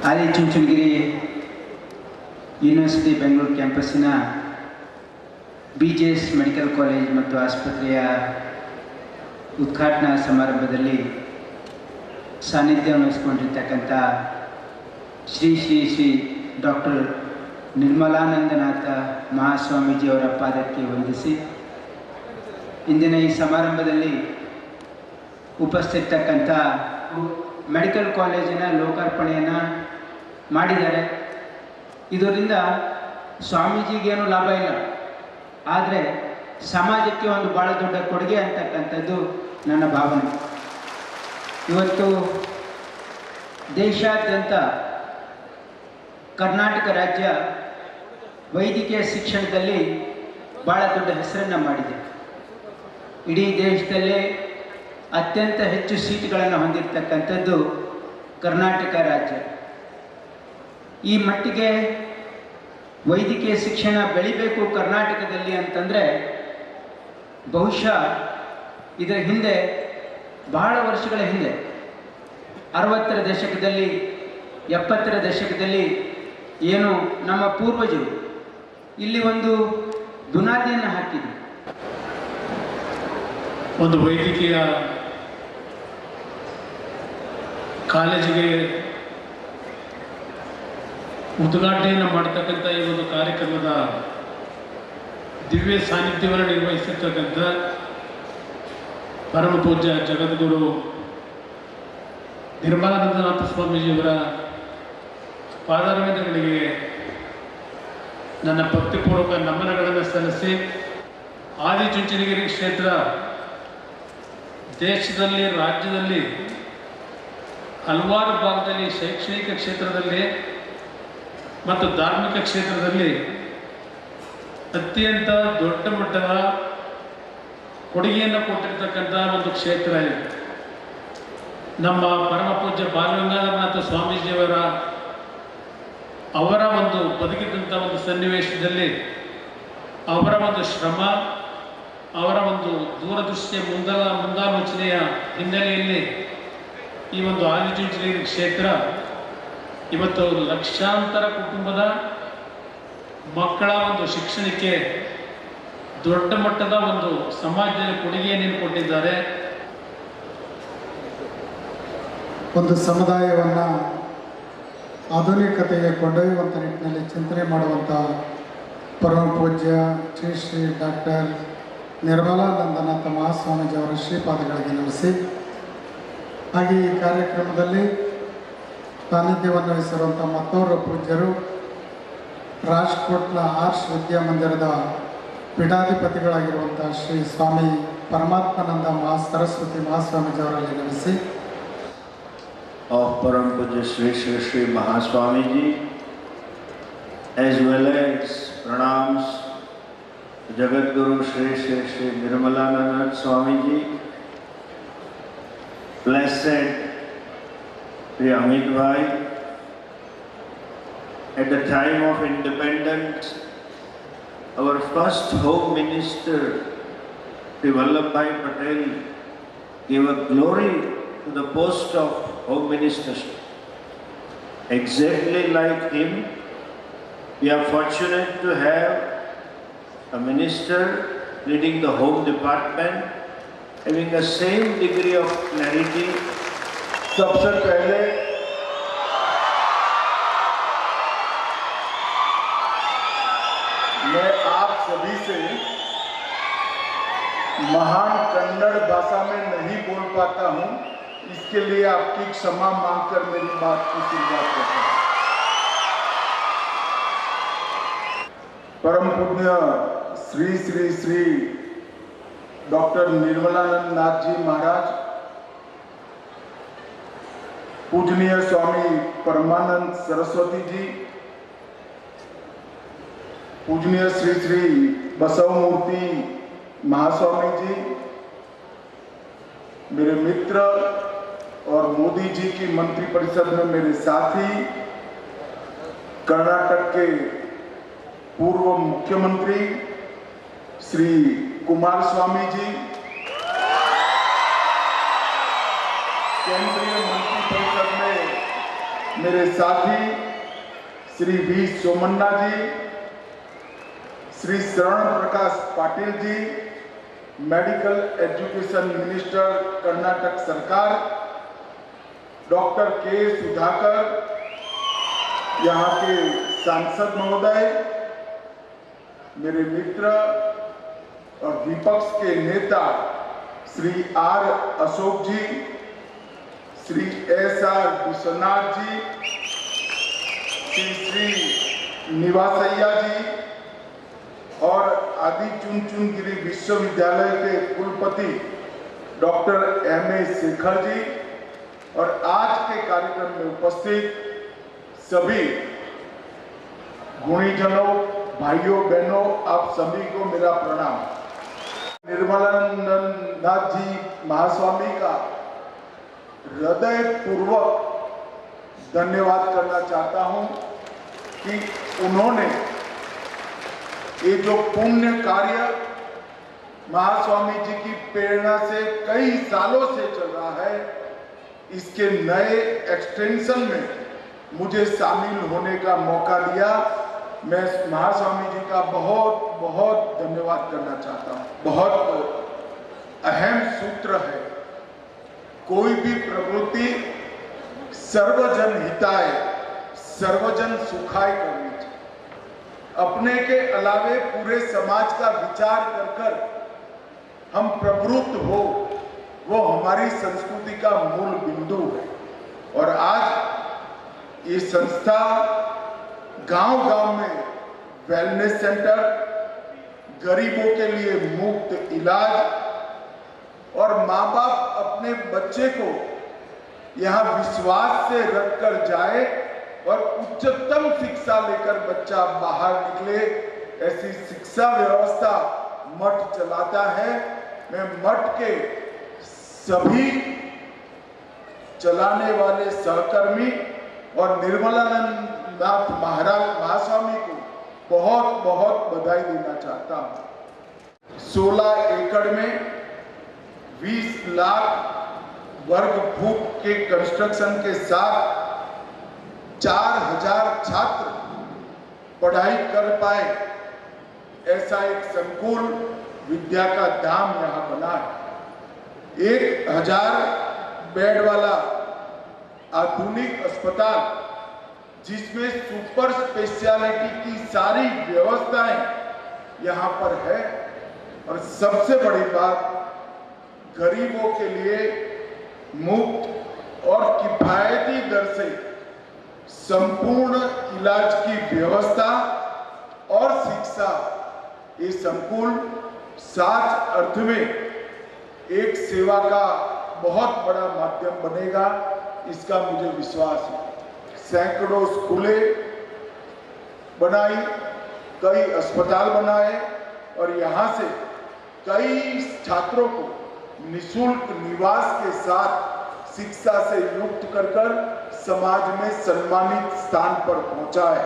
Adichunchanagiri university Bengaluru ಕ್ಯಾಂಪಸ್ಸಿನ BJS medical college ಮತ್ತು ಆಸ್ಪತ್ರೆಯ ಉದ್ಘಾಟನಾ ಸಮಾರಂಭದಲ್ಲಿ ಸಾನ್ನಿಧ್ಯ ವಹಿಸಿಕೊಂಡಿರ್ತಕ್ಕಂಥ ಶ್ರೀ ಡಾಕ್ಟರ್ ನಿರ್ಮಲಾನಂದನಾಥ ಮಹಾಸ್ವಾಮೀಜಿಯವರ ಪಾದಕ್ಕೆ ವಂದಿಸಿ ಇಂದಿನ ಈ ಸಮಾರಂಭದಲ್ಲಿ ಉಪಸ್ಥಿತಕ್ಕಂಥ ಮೆಡಿಕಲ್ ಕಾಲೇಜಿನ ಲೋಕಾರ್ಪಣೆಯನ್ನು ಮಾಡಿದ್ದಾರೆ. ಇದರಿಂದ ಸ್ವಾಮೀಜಿಗೇನು ಲಾಭ ಇಲ್ಲ, ಆದರೆ ಸಮಾಜಕ್ಕೆ ಒಂದು ಭಾಳ ದೊಡ್ಡ ಕೊಡುಗೆ ಅಂತಕ್ಕಂಥದ್ದು ನನ್ನ ಭಾವನೆ. ಇವತ್ತು ದೇಶಾದ್ಯಂತ ಕರ್ನಾಟಕ ರಾಜ್ಯ ವೈದ್ಯಕೀಯ ಶಿಕ್ಷಣದಲ್ಲಿ ಭಾಳ ದೊಡ್ಡ ಹೆಸರನ್ನು ಮಾಡಿದೆ. ಇಡೀ ದೇಶದಲ್ಲೇ ಅತ್ಯಂತ ಹೆಚ್ಚು ಸೀಟ್ಗಳನ್ನು ಹೊಂದಿರತಕ್ಕಂಥದ್ದು ಕರ್ನಾಟಕ ರಾಜ್ಯ. ಈ ಮಟ್ಟಿಗೆ ವೈದ್ಯಕೀಯ ಶಿಕ್ಷಣ ಬೆಳಿಬೇಕು ಕರ್ನಾಟಕದಲ್ಲಿ ಅಂತಂದರೆ ಬಹುಶಃ ಇದರ ಹಿಂದೆ ಬಹಳ ವರ್ಷಗಳ ಹಿಂದೆ 60ರ ದಶಕದಲ್ಲಿ 70ರ ದಶಕದಲ್ಲಿ ಏನು ನಮ್ಮ ಪೂರ್ವಜರು ಇಲ್ಲಿ ಒಂದು ಬುನಾದಿಯನ್ನು ಹಾಕಿದ್ರು. ಒಂದು ವೈದ್ಯಕೀಯ ಕಾಲೇಜಿಗೆ ಉದ್ಘಾಟನೆಯನ್ನು ಮಾಡತಕ್ಕಂಥ ಈ ಒಂದು ಕಾರ್ಯಕ್ರಮದ ದಿವ್ಯ ಸಾನ್ನಿಧ್ಯವನ್ನು ನಿರ್ವಹಿಸಿರ್ತಕ್ಕಂಥ ಪರಮ ಪೂಜ್ಯ ಜಗದ್ಗುರು ನಿರ್ಮಲಾನಂದನಾಥ ಸ್ವಾಮೀಜಿಯವರ ಪಾದಾರವಿಂದಗಳಿಗೆ ನನ್ನ ಭಕ್ತಿಪೂರ್ವಕ ನಮನಗಳನ್ನು ಸಲ್ಲಿಸಿ, ಆದಿಚುಂಚನಗಿರಿ ಕ್ಷೇತ್ರ ದೇಶದಲ್ಲಿ ರಾಜ್ಯದಲ್ಲಿ ಹಲವಾರು ಭಾಗದಲ್ಲಿ ಶೈಕ್ಷಣಿಕ ಕ್ಷೇತ್ರದಲ್ಲಿ ಮತ್ತು ಧಾರ್ಮಿಕ ಕ್ಷೇತ್ರದಲ್ಲಿ ಅತ್ಯಂತ ದೊಡ್ಡ ಮಟ್ಟದ ಕೊಡುಗೆಯನ್ನು ಕೊಟ್ಟಿರ್ತಕ್ಕಂಥ ಒಂದು ಕ್ಷೇತ್ರ ಇದೆ. ನಮ್ಮ ಪರಮ ಪೂಜ್ಯ ಬಾಲಗಂಗಾಧರನಾಥ ಸ್ವಾಮೀಜಿಯವರ ಅವರ ಒಂದು ಬದುಕಿದಂಥ ಒಂದು ಸನ್ನಿವೇಶದಲ್ಲಿ ಅವರ ಒಂದು ಶ್ರಮ, ಅವರ ಒಂದು ದೂರದೃಷ್ಟಿಯ ಮುಂದಾಲೋಚನೆಯ ಹಿನ್ನೆಲೆಯಲ್ಲಿ ಈ ಒಂದು ಆದಿಚುಂಚನಗಿರಿ ಕ್ಷೇತ್ರ ಇವತ್ತು ಲಕ್ಷಾಂತರ ಕುಟುಂಬದ ಮಕ್ಕಳ ಒಂದು ಶಿಕ್ಷಣಕ್ಕೆ ದೊಡ್ಡ ಮಟ್ಟದ ಒಂದು ಸಮಾಜದಲ್ಲಿ ಕೊಡುಗೆಯನ್ನು ಕೊಟ್ಟಿದ್ದಾರೆ. ಒಂದು ಸಮುದಾಯವನ್ನು ಆಧುನಿಕತೆಗೆ ಕೊಂಡೊಯ್ಯುವಂಥ ನಿಟ್ಟಿನಲ್ಲಿ ಚಿಂತನೆ ಮಾಡುವಂಥ ಪರಮ ಪೂಜ್ಯ ಶ್ರೀ ಡಾಕ್ಟರ್ ನಿರ್ಮಲಾನಂದನಾಥ ಮಹಾಸ್ವಾಮೀಜಿಯವರ ಶ್ರೀಪಾದಗಳಿಗೆ ನಮಿಸಿ, ಹಾಗೆ ಈ ಕಾರ್ಯಕ್ರಮದಲ್ಲಿ ಸಾನ್ನಿಧ್ಯವನ್ನು ವಹಿಸಿರುವಂಥ ಮತ್ತೋರ್ವ ಪೂಜ್ಯರು ರಾಜ್ಕೋಟ್ನ ಆರ್ಷ್ ವಿದ್ಯಾಮಂದಿರದ ಪೀಠಾಧಿಪತಿಗಳಾಗಿರುವಂಥ ಶ್ರೀ ಸ್ವಾಮಿ ಪರಮಾತ್ಮಾನಂದ Saraswati ಮಹಾಸ್ವಾಮೀಜಿಯವರಲ್ಲಿ ನಮಿಸಿ, of Param Pujya Sri Mahaswami Ji, as well as pranams to Jagat Guru Sri Nirmalanand Swami Ji, blessed Sri Amit Bhai. At the time of independence, our first Home Minister Sri Vallabhbhai Patel gave a glory to the post of Home Minister. Exactly like him, we are fortunate to have a minister leading the Home Department, having the same degree of clarity. सबसे पहले मैं आप सभी से महान कन्नड़ भाषा में नहीं बोल पाता हूं, इसके लिए आपकी क्षमा मांगकर मेरी बात की शुरुआत करता हूं। परम पूज्य श्री डॉक्टर निर्मलानंद नाथ जी महाराज, पूजनीय स्वामी परमानंद सरस्वती जी, पूजनीय श्री बसव मूर्ति महास्वामी जी, मेरे मित्र और मोदी जी की मंत्रिपरिषद में मेरे साथी, कर्नाटक के पूर्व मुख्यमंत्री श्री कुमारस्वामी जी, केंद्रीय मंत्रिपरिषद में मेरे साथी Shri we Somanna ji, Shri Sharan Prakash Patil ji, medical education minister Karnataka सरकार, डॉक्टर के सुधाकर, यहाँ के सांसद महोदय, मेरे मित्र और विपक्ष के नेता Shri R Ashok ji, Shri S R Vishwanath ji, Shri Nivasaiah ji और आदि चुनचुनगिरी विश्वविद्यालय के कुलपति doctor M A Shekhar ji और आज के कार्यक्रम में उपस्थित सभी गुणीजनों, भाइयों बहनों, आप सभी को मेरा प्रणाम। निर्मलानंद नाथ जी महास्वामी का हृदय पूर्वक धन्यवाद करना चाहता हूं कि उन्होंने ये जो पुण्य कार्य महास्वामी जी की प्रेरणा से कई सालों से चल रहा है, इसके नए एक्सटेंशन में मुझे शामिल होने का मौका दिया। मैं महास्वामी जी का बहुत बहुत धन्यवाद करना चाहता हूँ। बहुत अहम सूत्र है, कोई भी प्रवृत्ति सर्वजन हिताय सर्वजन सुखाय करनी चाहिए। अपने के अलावे पूरे समाज का विचार कर कर हम प्रवृत्त हो, वो हमारी संस्कृति का मूल बिंदु है। और आज ये संस्था गांव-गांव में वेलनेस सेंटर, गरीबों के लिए मुफ्त इलाज और माँ बाप अपने बच्चे को यहाँ विश्वास से रखकर जाए और उच्चतम शिक्षा लेकर बच्चा बाहर निकले, ऐसी शिक्षा व्यवस्था मठ चलाता है। मैं मठ के सभी चलाने वाले सहकर्मी और निर्मलानंद नाथ महास्वामी को बहुत बहुत बधाई देना चाहता हूँ। 16 एकड़ में 20 लाख वर्ग फुट के कंस्ट्रक्शन के साथ 4000 छात्र पढ़ाई कर पाए, ऐसा एक संकुल विद्या का धाम यहाँ बना है। 1000 बेड वाला आधुनिक अस्पताल, जिसमें सुपर स्पेशलिटी की सारी व्यवस्थाएं यहाँ पर है। और सबसे बड़ी बात, गरीबों के लिए मुफ्त और किफायती दर से संपूर्ण इलाज की व्यवस्था और शिक्षा। ये संकुल सच अर्थ में एक सेवा का बहुत बड़ा माध्यम बनेगा, इसका मुझे विश्वास है। सैकड़ों स्कूलें बनाई, कई अस्पताल बनाए और यहाँ से कई छात्रों को निःशुल्क निवास के साथ शिक्षा से युक्त कर समाज में सम्मानित स्थान पर पहुंचाए।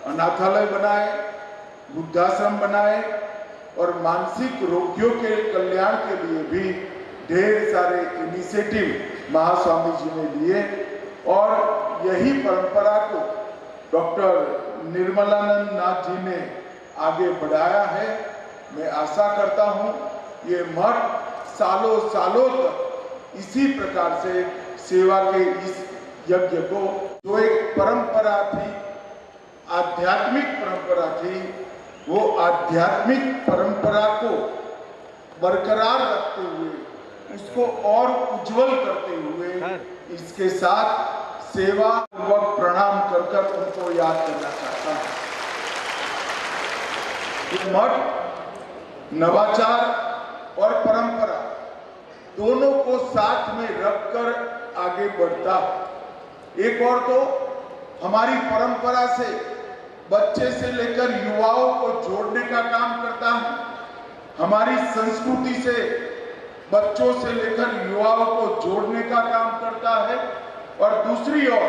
अनाथालय बनाए, वृद्धाश्रम बनाए और मानसिक रोगियों के कल्याण के लिए भी ढेर सारे इनिशिएटिव महास्वामी जी ने लिए और यही परंपरा को डॉक्टर निर्मलानंद नाथ जी ने आगे बढ़ाया है। मैं आशा करता हूं ये मठ सालों सालों तक इसी प्रकार से सेवा के इस यज्ञ को, जो एक परंपरा थी, आध्यात्मिक परंपरा थी, वो आध्यात्मिक परंपरा को बरकरार रखते हुए, उसको और उज्जवल करते हुए, इसके साथ सेवा व प्रणाम कर उनको याद करना चाहता हूं। ये मठ नवाचार और परंपरा दोनों को साथ में रखकर आगे बढ़ता है। एक और तो हमारी परंपरा से बच्चे से लेकर युवाओं को जोड़ने का काम करता है, हमारी संस्कृति से बच्चों से लेकर युवाओं को जोड़ने का काम करता है और दूसरी ओर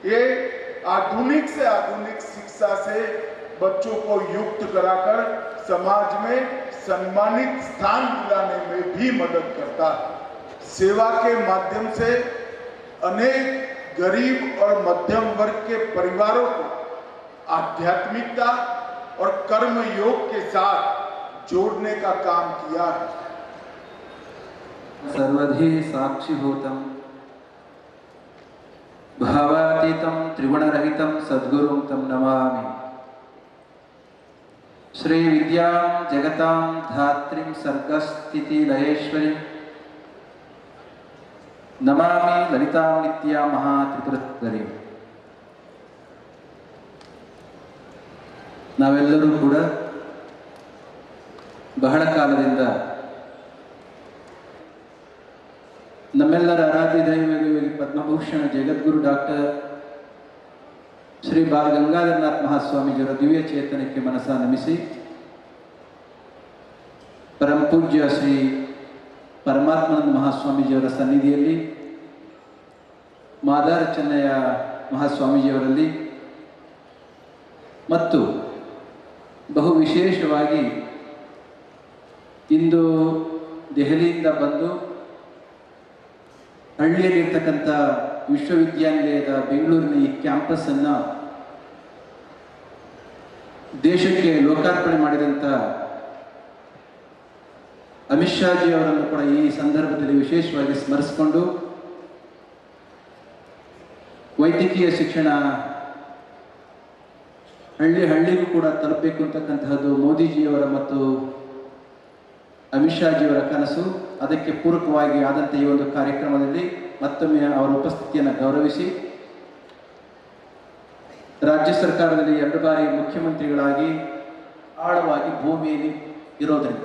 ये आधुनिक से आधुनिक शिक्षा से बच्चों को युक्त कराकर समाज में सम्मानित स्थान दिलाने में भी मदद करता है। सेवा के माध्यम से अनेक गरीब और मध्यम वर्ग के परिवारों को आध्यात्मिकता और कर्म योग के साथ जोड़ने का काम किया है। सर्वधि साक्षीभूतं भावातीतं त्रिगुणरहितं सद्गुरुं तं नमामि। श्री विद्यां जगतां धात्रीं सर्गस्थितिलयेश्वरीं नमामि ललितां नित्यां महात्रिपुरसुंदरीं। ನಾವೆಲ್ಲರೂ ಕೂಡ ಬಹಳ ಕಾಲದಿಂದ ನಮ್ಮೆಲ್ಲರ ಆರಾಧ್ಯ ದೈವಗಳಿಗೆ ಪದ್ಮಭೂಷಣ ಜಗದ್ಗುರು ಡಾಕ್ಟರ್ ಶ್ರೀ ಬಾಲ ಗಂಗಾಧರನಾಥ ಮಹಾಸ್ವಾಮೀಜಿಯವರ ದಿವ್ಯ ಚೇತನಕ್ಕೆ ಮನಸ ನಮಿಸಿ, ಪರಮ ಪೂಜ್ಯ ಶ್ರೀ ಪರಮಾತ್ಮಾನಂದ ಮಹಾಸ್ವಾಮೀಜಿಯವರ ಸನ್ನಿಧಿಯಲ್ಲಿ, ಮಾದಾರ ಚೆನ್ನಯ್ಯ ಮಹಾಸ್ವಾಮೀಜಿಯವರಲ್ಲಿ ಮತ್ತು ಬಹು ವಿಶೇಷವಾಗಿ ಇಂದು ದೆಹಲಿಯಿಂದ ಬಂದು ಹಳ್ಳಿಯಲ್ಲಿರ್ತಕ್ಕಂಥ ವಿಶ್ವವಿದ್ಯಾನಿಲಯದ ಬೆಂಗಳೂರಿನ ಈ ಕ್ಯಾಂಪಸ್ಸನ್ನು ದೇಶಕ್ಕೆ ಲೋಕಾರ್ಪಣೆ ಮಾಡಿದಂಥ ಅಮಿತ್ ಶಾಜಿ ಅವರನ್ನು ಕೂಡ ಈ ಸಂದರ್ಭದಲ್ಲಿ ವಿಶೇಷವಾಗಿ ಸ್ಮರಿಸಿಕೊಂಡು, ವೈದ್ಯಕೀಯ ಶಿಕ್ಷಣ ಹಳ್ಳಿಗೂ ಕೂಡ ತಲುಪಬೇಕು ಅಂತಕ್ಕಂತಹದ್ದು ಮೋದಿಜಿಯವರ ಮತ್ತು ಅಮಿತ್ ಶಾಜಿಯವರ ಕನಸು. ಅದಕ್ಕೆ ಪೂರಕವಾಗಿ ಆದಂಥ ಈ ಒಂದು ಕಾರ್ಯಕ್ರಮದಲ್ಲಿ ಮತ್ತೊಮ್ಮೆ ಅವರ ಉಪಸ್ಥಿತಿಯನ್ನು ಗೌರವಿಸಿ, ರಾಜ್ಯ ಸರ್ಕಾರದಲ್ಲಿ 2 ಬಾರಿ ಮುಖ್ಯಮಂತ್ರಿಗಳಾಗಿ ಆಳವಾಗಿ ಭೂಮಿಯಲ್ಲಿ ಇರೋದ್ರಿಂದ,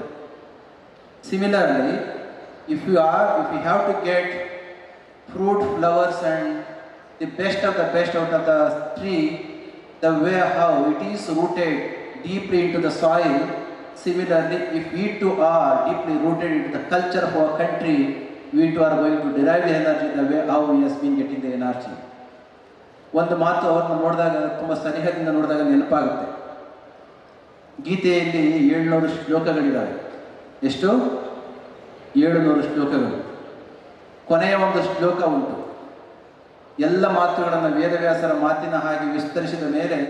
similarly if you have to get fruit, flowers and the best of out of the tree, the way how it is rooted deeply into the soil, similarly if we too are deeply rooted into the culture of our country, we too are going to derive the energy the way how we has been getting the energy. ಒಂದು ಮಾತು ಅವರನ್ನು ನೋಡಿದಾಗ, ತುಂಬ ಸನಿಹದಿಂದ ನೋಡಿದಾಗ ನೆನಪಾಗುತ್ತೆ. ಗೀತೆಯಲ್ಲಿ 700 ಶ್ಲೋಕಗಳಿದ್ದಾವೆ. ಎಷ್ಟು? 700 ಶ್ಲೋಕಗಳು. ಕೊನೆಯ ಒಂದು ಶ್ಲೋಕ ಉಂಟು, ಎಲ್ಲ ಮಾತುಗಳನ್ನು ವೇದವ್ಯಾಸರ ಮಾತಿನ ಹಾಗೆ ವಿಸ್ತರಿಸಿದ ಮೇಲೆ